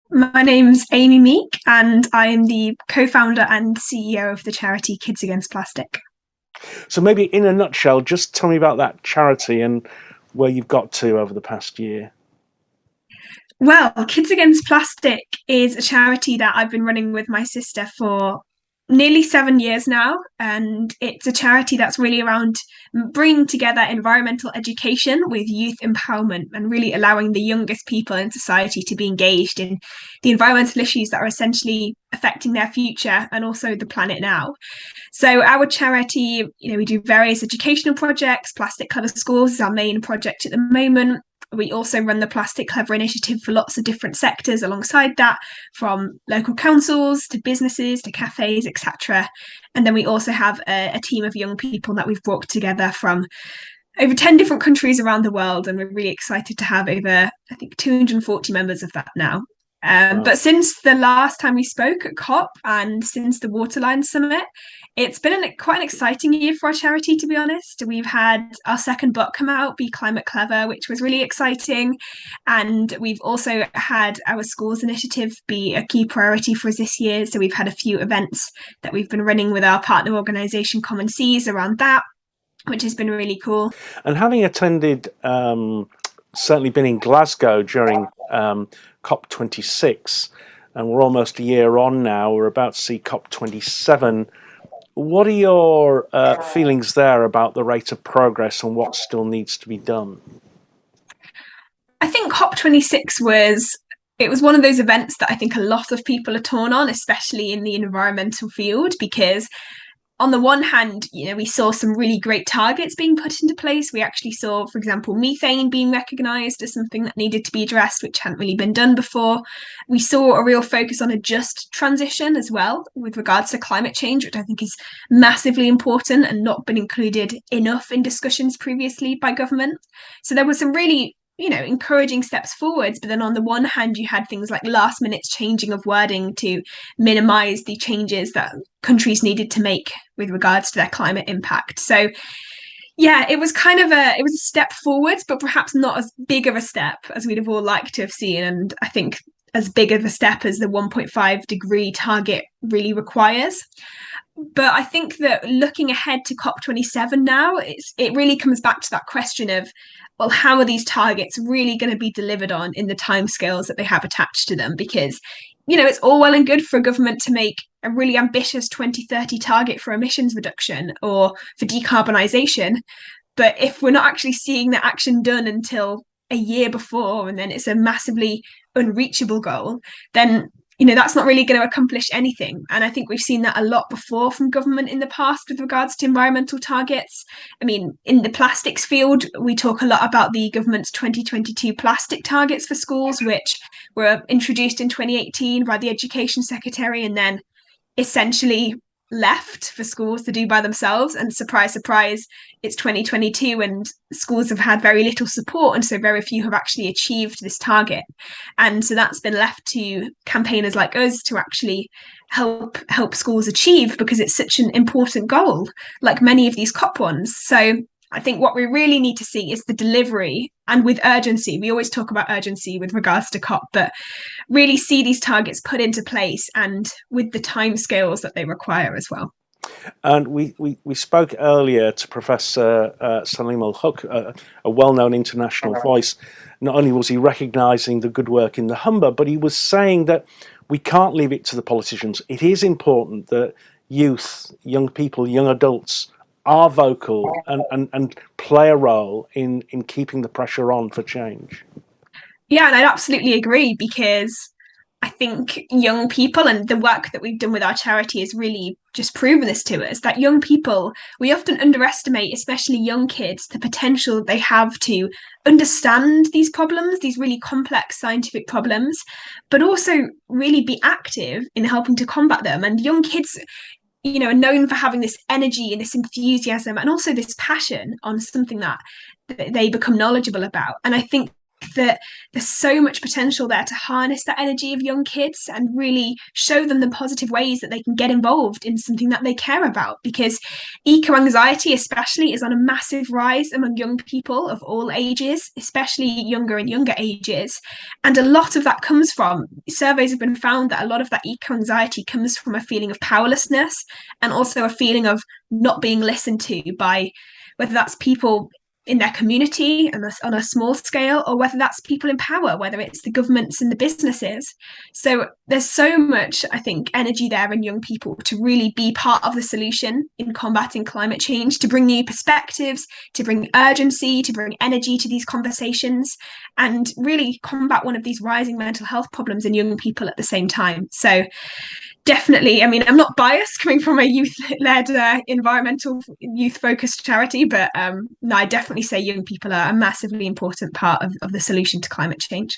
My name's Amy Meek, and I am the co founder and CEO of the charity Kids Against Plastic. So maybe in a nutshell, just tell me about that charity and where you've got to over the past year. Well, Kids Against Plastic is a charity that I've been running with my sister for nearly 7 years now. And it's a charity that's really around bringing together environmental education with youth empowerment and really allowing the youngest people in society to be engaged in the environmental issues that are essentially affecting their future and also the planet now. So our charity, we do various educational projects. Plastic Clever Schools is our main project at the moment. We also run the Plastic Clever initiative for lots of different sectors alongside that, from local councils to businesses to cafes, etc. And then we also have a team of young people that we've brought together from over 10 different countries around the world. And we're really excited to have over, I think, 240 members of that now. Wow. But since the last time we spoke at COP and since the Waterline Summit, it's been quite an exciting year for our charity, to be honest. We've had our second book come out, Be Climate Clever, which was really exciting. And we've also had our schools initiative be a key priority for us this year. So we've had a few events that we've been running with our partner organisation, Common Seas, around that, which has been really cool. And having attended, certainly been in Glasgow during COP26, and we're almost a year on now, we're about to see COP27. What are your feelings there about the rate of progress and what still needs to be done? I think COP26 was one of those events that I think a lot of people are torn on, especially in the environmental field, because on the one hand, we saw some really great targets being put into place. We actually saw, for example, methane being recognised as something that needed to be addressed, which hadn't really been done before. We saw a real focus on a just transition as well with regards to climate change, which I think is massively important and not been included enough in discussions previously by government. So there were some really encouraging steps forwards, but then on the one hand you had things like last minute changing of wording to minimize the changes that countries needed to make with regards to their climate impact. So yeah, it was a step forwards, but perhaps not as big of a step as we'd have all liked to have seen. And I think as big of a step as the 1.5-degree target really requires. But I think that looking ahead to COP27 now, it really comes back to that question of, well, how are these targets really going to be delivered on in the timescales that they have attached to them? Because, it's all well and good for a government to make a really ambitious 2030 target for emissions reduction or for decarbonisation. But if we're not actually seeing that action done until a year before, and then it's a massively unreachable goal, then that's not really going to accomplish anything. And I think we've seen that a lot before from government in the past with regards to environmental targets. I mean, in the plastics field, we talk a lot about the government's 2022 plastic targets for schools, which were introduced in 2018 by the Education Secretary and then essentially left for schools to do by themselves. And surprise, surprise, it's 2022 and schools have had very little support. And so very few have actually achieved this target. And so that's been left to campaigners like us to actually help schools achieve, because it's such an important goal, like many of these COP ones. So I think what we really need to see is the delivery, and with urgency. We always talk about urgency with regards to COP, but really see these targets put into place and with the timescales that they require as well. And we spoke earlier to Professor Salim Al-Hook, a well-known international voice. Not only was he recognising the good work in the Humber, but he was saying that we can't leave it to the politicians. It is important that youth, young people, young adults are vocal and play a role in keeping the pressure on for change. Yeah, and I'd absolutely agree, because I think young people, and the work that we've done with our charity has really just proven this to us, that young people, we often underestimate, especially young kids, the potential they have to understand these problems, these really complex scientific problems, but also really be active in helping to combat them. And young kids, are known for having this energy and this enthusiasm and also this passion on something that they become knowledgeable about. And I think that there's so much potential there to harness that energy of young kids and really show them the positive ways that they can get involved in something that they care about. Because eco anxiety, especially, is on a massive rise among young people of all ages, especially younger and younger ages. And a lot of that comes from surveys have been found that a lot of that eco anxiety comes from a feeling of powerlessness and also a feeling of not being listened to by whether that's people in their community and on a small scale, or whether that's people in power, whether it's the governments and the businesses. So there's so much, I think, energy there in young people to really be part of the solution in combating climate change, to bring new perspectives, to bring urgency, to bring energy to these conversations, and really combat one of these rising mental health problems in young people at the same time. So definitely, I mean, I'm not biased coming from a youth-led environmental youth-focused charity, but no, I definitely say young people are a massively important part of the solution to climate change.